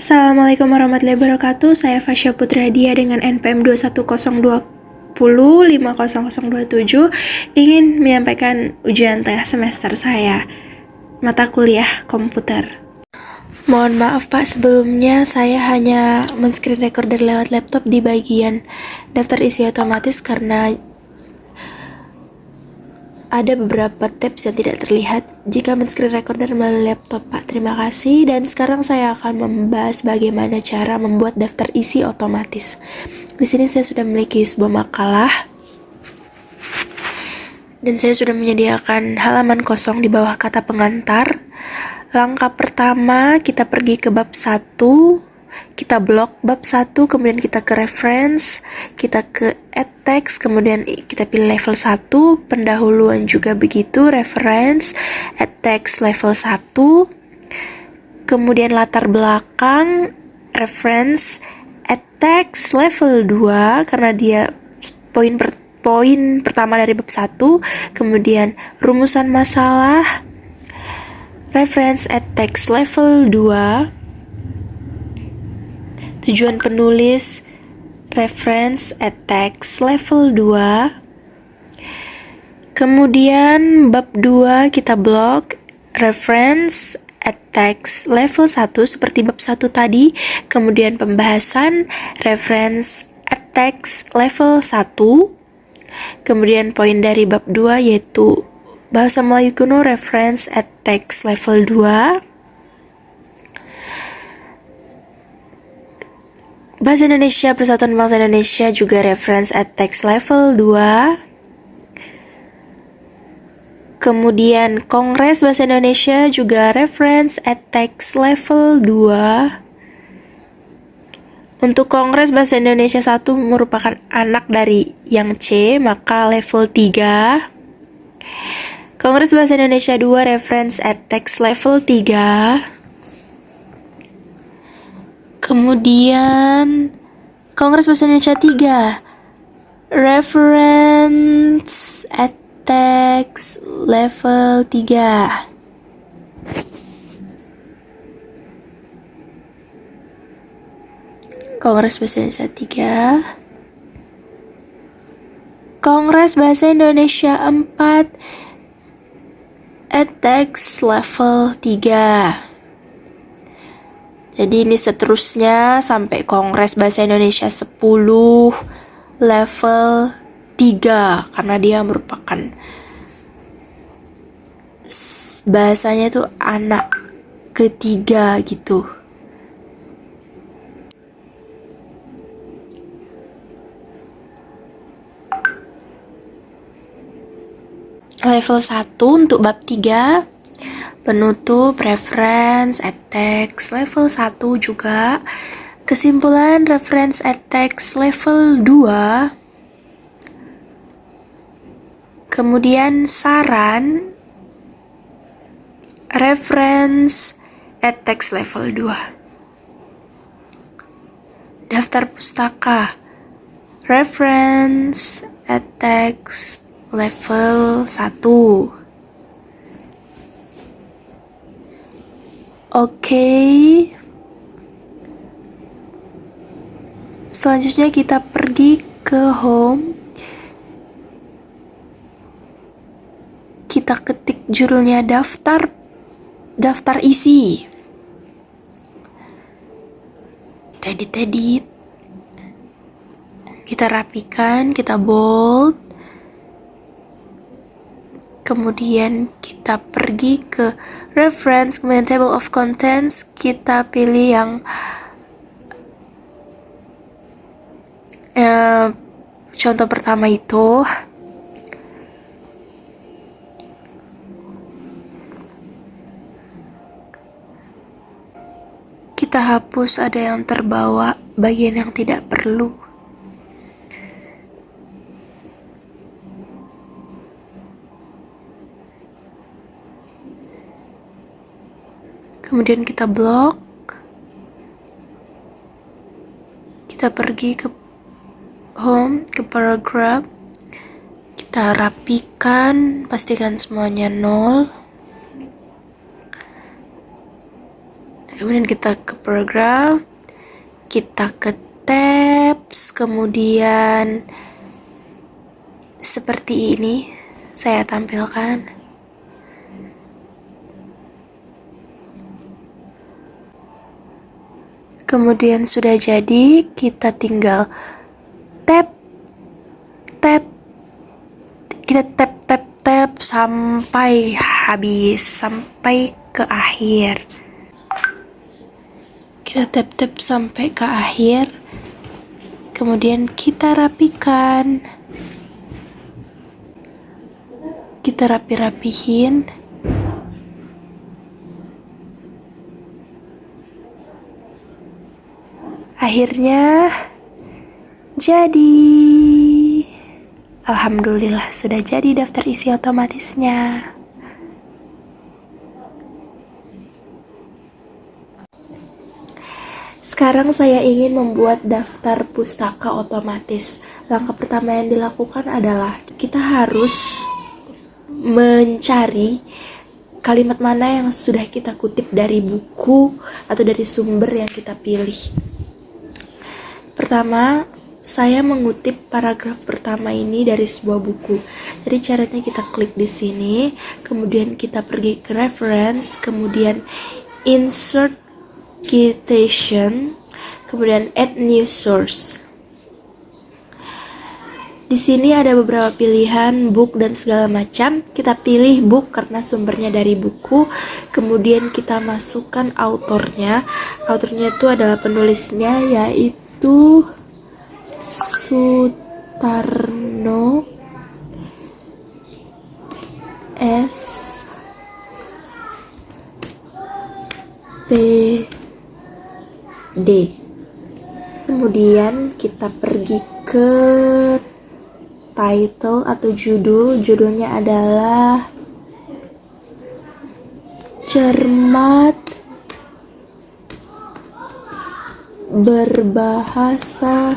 Assalamualaikum warahmatullahi wabarakatuh. Saya Fasya Putradia dengan NPM 21020500027 ingin menyampaikan ujian tengah semester saya, mata kuliah komputer. Mohon maaf Pak, sebelumnya saya hanya men-screen recorder lewat laptop di bagian daftar isi otomatis karena ada beberapa tabs yang tidak terlihat jika men-screen recorder melalui laptop, Pak. Terima kasih. Dan sekarang saya akan membahas bagaimana cara membuat daftar isi otomatis. Di sini saya sudah memiliki sebuah makalah dan saya sudah menyediakan halaman kosong di bawah kata pengantar. Langkah pertama, kita pergi ke bab 1. Kita blok bab 1, kemudian kita ke reference, kita ke add text, kemudian kita pilih level 1, pendahuluan juga begitu, reference, add text level 1, kemudian latar belakang, reference, add text level 2, karena dia poin pertama dari bab 1, kemudian rumusan masalah, reference, add text level 2, tujuan penulis, reference, add text level 2. Kemudian bab 2 kita blok, reference, add text level 1 seperti bab 1 tadi. Kemudian pembahasan, reference, add text level 1. Kemudian poin dari bab 2 yaitu bahasa Melayu kuno, reference, add text level 2. Bahasa Indonesia, Persatuan Bangsa Indonesia juga reference add text level 2. Kemudian Kongres Bahasa Indonesia juga reference add text level 2. Untuk Kongres Bahasa Indonesia 1 merupakan anak dari yang C, maka level 3. Kongres Bahasa Indonesia 2 reference add text level 3. Kemudian Kongres Bahasa Indonesia 3 reference add text level 3. Kongres Bahasa Indonesia 3. Kongres Bahasa Indonesia 4 add text level 3. Jadi ini seterusnya sampai Kongres Bahasa Indonesia 10 level 3 karena dia merupakan bahasanya itu anak ketiga gitu. Level 1 untuk bab 3, penutup, reference, add text level 1 juga. Kesimpulan, reference, add text level 2. Kemudian saran, reference, add text level 2. Daftar pustaka, reference, add text level 1. Oke. Selanjutnya kita pergi ke home. Kita ketik judulnya daftar isi. Edit. Kita rapikan, kita bold. Kemudian kita pergi ke reference, kemudian table of contents, kita pilih yang contoh pertama itu. Kita hapus ada yang terbawa, bagian yang tidak perlu. Kemudian kita blok. Kita pergi ke home, ke paragraph. Kita rapikan, pastikan semuanya 0. Kemudian kita ke paragraph, kita ke tabs, kemudian seperti ini saya tampilkan. Kemudian sudah jadi, kita tinggal tap, kita tap sampai habis, sampai ke akhir. Kita tap sampai ke akhir, kemudian kita rapikan, kita rapihin. Akhirnya jadi. Alhamdulillah sudah jadi daftar isi otomatisnya. Sekarang saya ingin membuat daftar pustaka otomatis. Langkah pertama yang dilakukan adalah kita harus mencari kalimat mana yang sudah kita kutip dari buku atau dari sumber yang kita pilih. Pertama, saya mengutip paragraf pertama ini dari sebuah buku. Jadi caranya kita klik di sini, kemudian kita pergi ke reference, kemudian insert citation, kemudian add new source. Di sini ada beberapa pilihan book dan segala macam. Kita pilih book karena sumbernya dari buku. Kemudian kita masukkan autornya. Autornya itu adalah penulisnya, yaitu Sutarno S. P. D. Kemudian kita pergi ke title atau judulnya adalah Cermat Berbahasa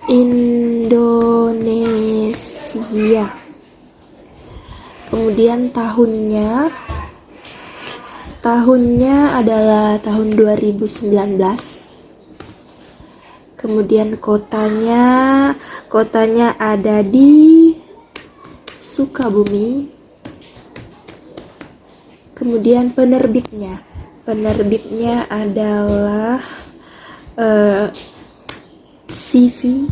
Indonesia. Kemudian tahunnya adalah tahun 2019. Kemudian kotanya ada di Sukabumi. Kemudian penerbitnya adalah CV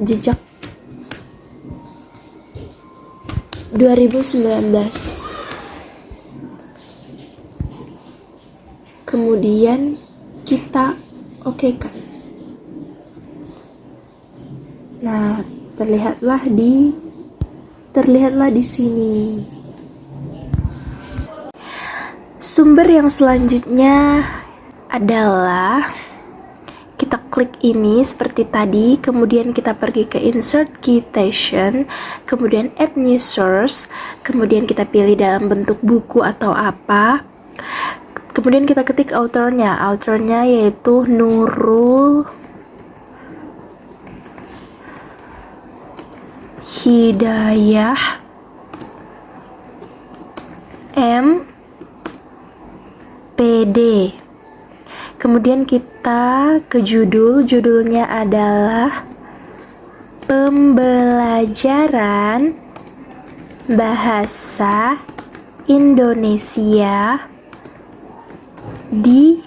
Jejak 2019. Kemudian kita okekan. Nah, terlihatlah di sini. Sumber yang selanjutnya adalah kita klik ini seperti tadi, kemudian kita pergi ke insert citation, kemudian add new source, kemudian kita pilih dalam bentuk buku atau apa. Kemudian kita ketik autornya yaitu Nurul Hidayah MPD. Kemudian kita ke judulnya adalah Pembelajaran Bahasa Indonesia di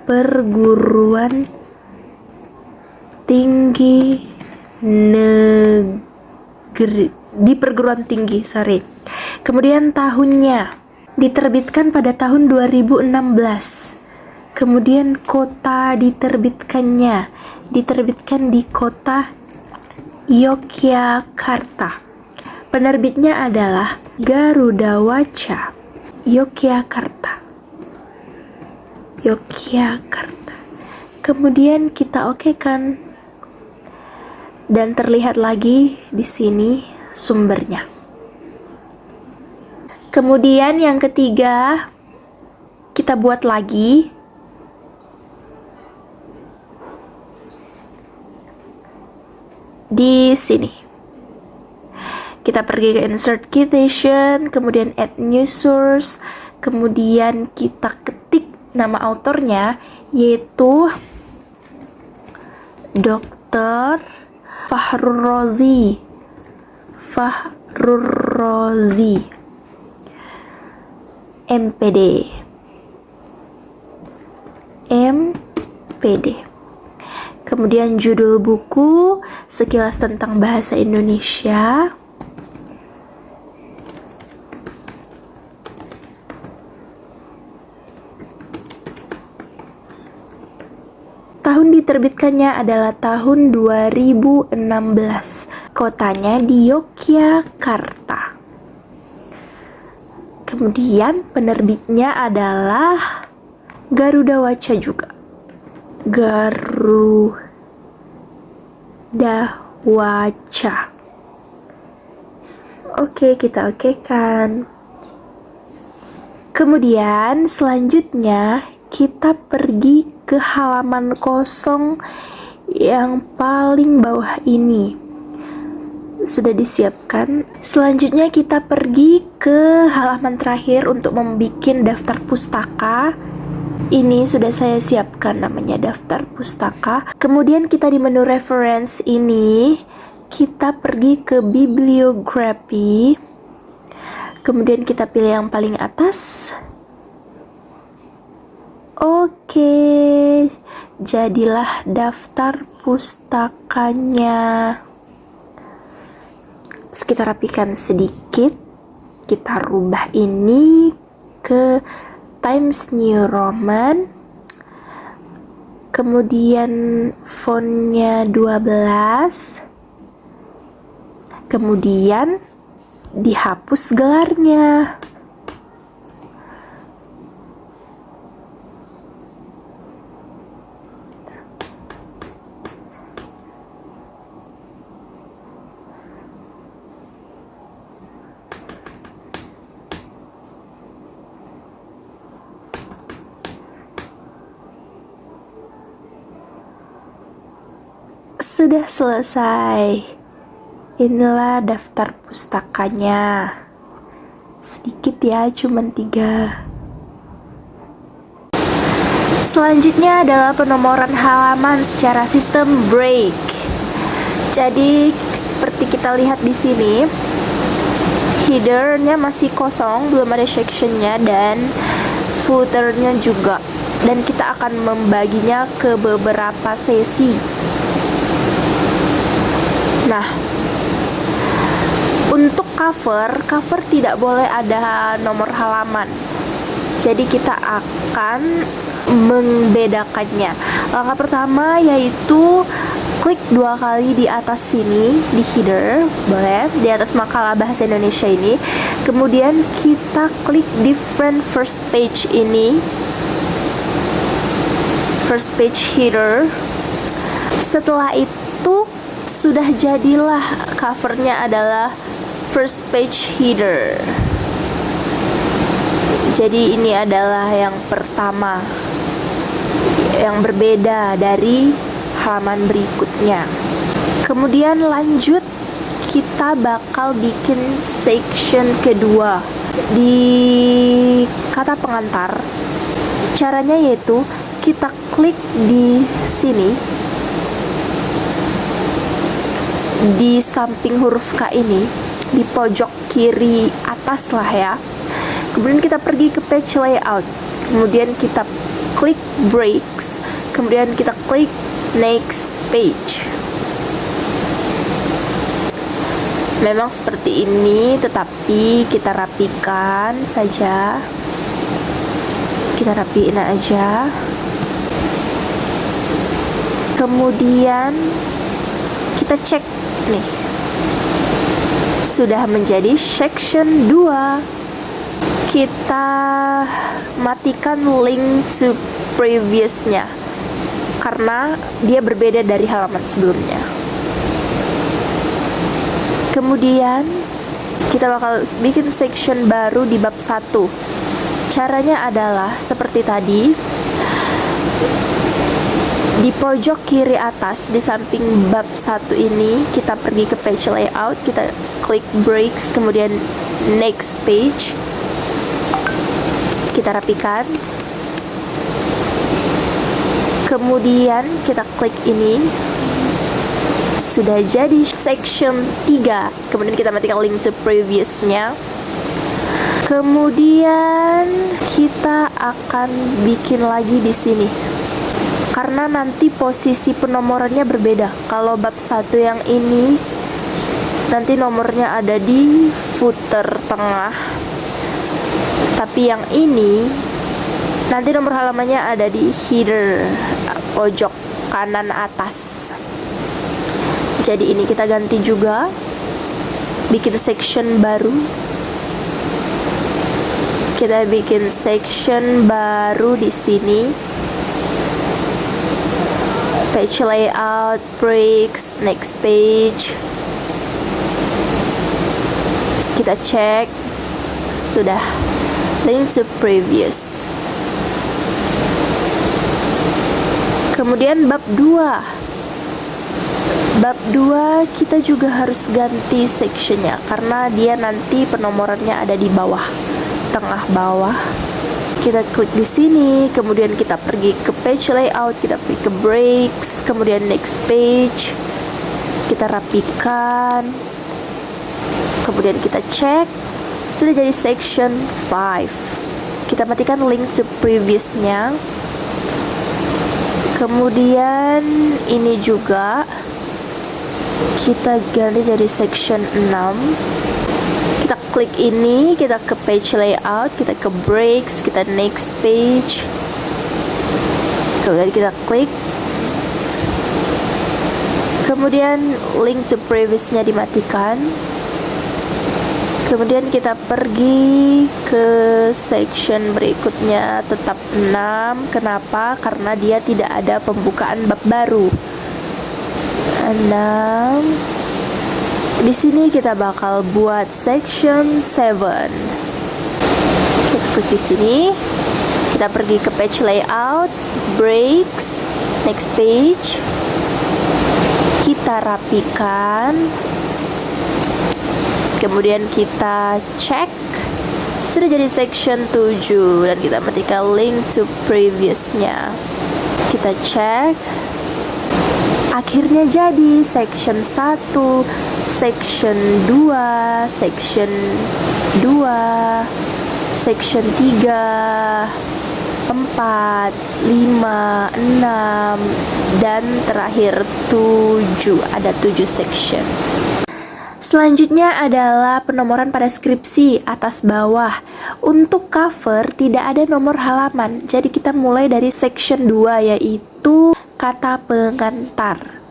perguruan tinggi Kemudian tahunnya diterbitkan pada tahun 2016. Kemudian kota diterbitkan di kota Yogyakarta. Penerbitnya adalah Garuda Waca Yogyakarta. Kemudian kita okekan, dan terlihat lagi di sini sumbernya. Kemudian yang ketiga, kita buat lagi di sini. Kita pergi ke insert citation, kemudian add new source, kemudian kita ketik nama autornya, yaitu Dr. Fahrur Razi. MPD. Kemudian judul buku, sekilas tentang bahasa Indonesia. Tahun diterbitkannya adalah tahun 2016. Kotanya di Yogyakarta. Kemudian penerbitnya adalah Garuda Waca juga. Garuda Waca. Oke, kita okekan. Kemudian selanjutnya kita pergi ke halaman kosong yang paling bawah ini. Sudah disiapkan. Selanjutnya kita pergi ke halaman terakhir untuk membuat daftar pustaka. Ini sudah saya siapkan, namanya daftar pustaka. Kemudian kita di menu reference ini, kita pergi ke bibliografi. Kemudian kita pilih yang paling atas. Oke, jadilah daftar pustakanya. Kita rapikan sedikit. Kita rubah ini ke Times New Roman, kemudian fontnya 12, kemudian dihapus gelarnya. Sudah selesai. Inilah daftar pustakanya. Sedikit ya, cuman 3. Selanjutnya adalah penomoran halaman secara sistem break. Jadi seperti kita lihat di sini, headernya masih kosong, belum ada sectionnya, dan footernya juga. Dan kita akan membaginya ke beberapa sesi. Nah, untuk cover tidak boleh ada nomor halaman. Jadi kita akan membedakannya. Langkah pertama yaitu klik 2 kali di atas sini, di header, boleh, di atas makalah bahasa Indonesia ini. Kemudian kita klik different first page ini, first page header. Setelah itu sudah jadilah covernya adalah first page header. Jadi ini adalah yang pertama, yang berbeda dari halaman berikutnya. Kemudian lanjut, kita bakal bikin section kedua di kata pengantar. Caranya yaitu kita klik di sini, di samping huruf K ini, di pojok kiri atas lah ya. Kemudian kita pergi ke page layout, kemudian kita klik breaks, kemudian kita klik next page. Memang seperti ini, tetapi kita rapikan saja. Kita rapiin aja. Kemudian kita cek nih, sudah menjadi section 2. Kita matikan link to previousnya karena dia berbeda dari halaman sebelumnya. Kemudian kita bakal bikin section baru di bab 1. Caranya adalah seperti tadi. Di pojok kiri atas di samping bab 1 ini kita pergi ke page layout, kita klik breaks, kemudian next page, kita rapikan, kemudian kita klik ini, sudah jadi section 3. Kemudian kita matikan link to previousnya. Kemudian kita akan bikin lagi di sini. Karena nanti posisi penomorannya berbeda. Kalau bab 1 yang ini nanti nomornya ada di footer tengah. Tapi yang ini nanti nomor halamannya ada di header pojok kanan atas. Jadi ini kita ganti juga, bikin section baru. Kita bikin section baru di sini. Page layout, breaks, next page. Kita cek, sudah. Link to previous. Kemudian bab 2. Bab 2 kita juga harus ganti sectionnya karena dia nanti penomorannya ada di bawah, tengah bawah. Kita klik di sini, kemudian kita pergi ke page layout, kita pergi ke breaks, kemudian next page. Kita rapikan. Kemudian kita cek, sudah jadi section 5. Kita matikan link to previousnya. Kemudian ini juga kita ganti jadi section 6. Kita klik ini, kita ke page layout, kita ke breaks, kita next page, kemudian kita klik, kemudian link to previousnya dimatikan, kemudian kita pergi ke section berikutnya, tetap 6. Kenapa? Karena dia tidak ada pembukaan bab baru. 6. Di sini kita bakal buat section 7. Kita klik di sini. Kita pergi ke page layout, breaks, next page. Kita rapikan. Kemudian kita cek. Sudah jadi section 7 dan kita matikan link to previousnya. Kita cek. Akhirnya jadi section 1, section 2, section 2, section 3, 4, 5, 6, dan terakhir 7. Ada 7 section. Selanjutnya adalah penomoran pada skripsi atas bawah. Untuk cover tidak ada nomor halaman. Jadi kita mulai dari section 2 yaitu kata pengantar.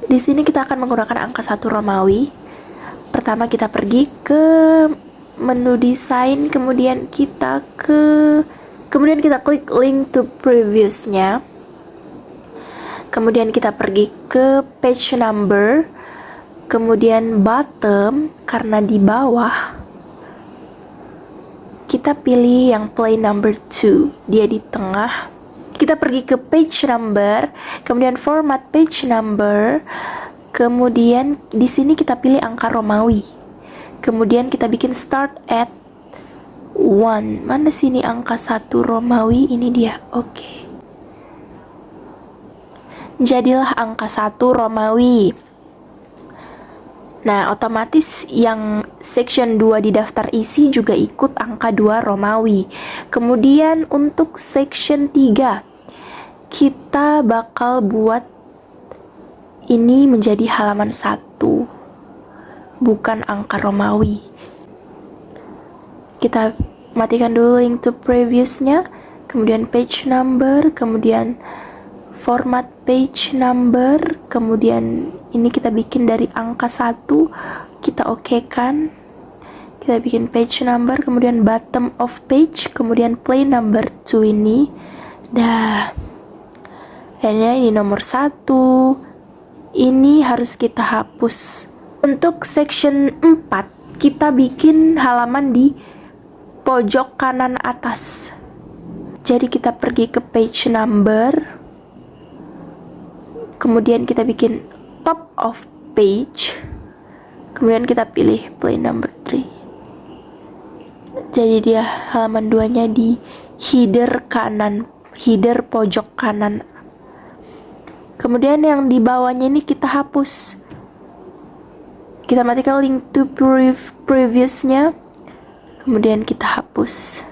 Di sini kita akan menggunakan angka 1 Romawi. Pertama kita pergi ke menu desain, kemudian kita klik link to previousnya. Kemudian kita pergi ke page number, kemudian bottom karena di bawah. Kita pilih yang plain number 2, dia di tengah. Kita pergi ke page number, kemudian format page number, kemudian di sini kita pilih angka Romawi. Kemudian kita bikin start at 1. Mana sini angka 1 Romawi? Ini dia. Oke. Jadilah angka 1 Romawi. Nah, otomatis yang section 2 di daftar isi juga ikut angka 2 Romawi. Kemudian untuk section 3 kita bakal buat ini menjadi halaman 1, bukan angka Romawi. Kita matikan dulu link to previousnya, kemudian page number, kemudian format page number, kemudian ini kita bikin dari angka 1, kita okekan. Kita bikin page number, kemudian bottom of page, kemudian plain number 2 ini. Dah. Ini nomor 1. Ini harus kita hapus. Untuk section 4, kita bikin halaman di pojok kanan atas. Jadi kita pergi ke page number, kemudian kita bikin top of page, kemudian kita pilih plain number 3. Jadi dia halaman 2-nya di header kanan, header pojok kanan. Kemudian yang di bawahnya ini kita hapus. Kita matikan link to previousnya, kemudian kita hapus.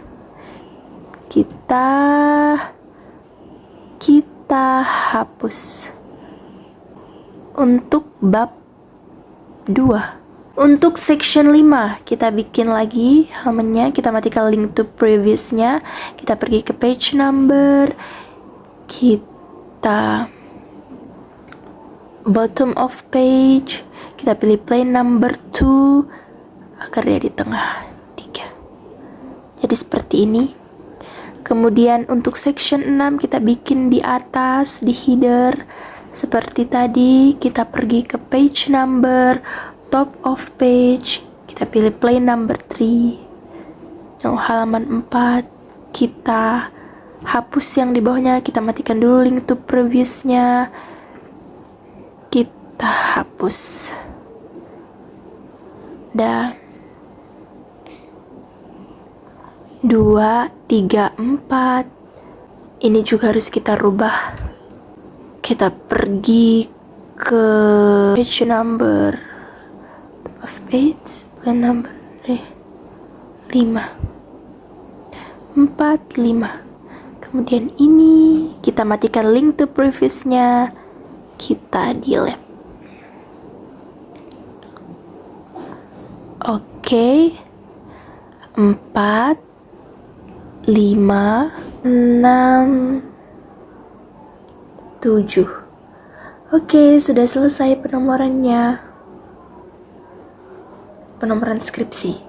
Kita hapus. Untuk bab 2. Untuk section 5, kita bikin lagi halamannya, kita matikan link to previousnya, kita pergi ke page number, kita bottom of page, kita pilih plain number 2 agar dia di tengah 3. Jadi seperti ini. Kemudian untuk section 6 kita bikin di atas, di header seperti tadi. Kita pergi ke page number, top of page, kita pilih plain number 3. Yang halaman 4 kita hapus yang di bawahnya, kita matikan dulu link to previousnya, kita hapus. Dah. 2, 3, 4. Ini juga harus kita rubah. Kita pergi ke page number, top of page, plain number 5, 4, 5. Kemudian ini kita matikan link to previously-nya, kita delete. Oke. 4, 5, 6, 7. Oke, sudah selesai penomorannya. Penomoran skripsi.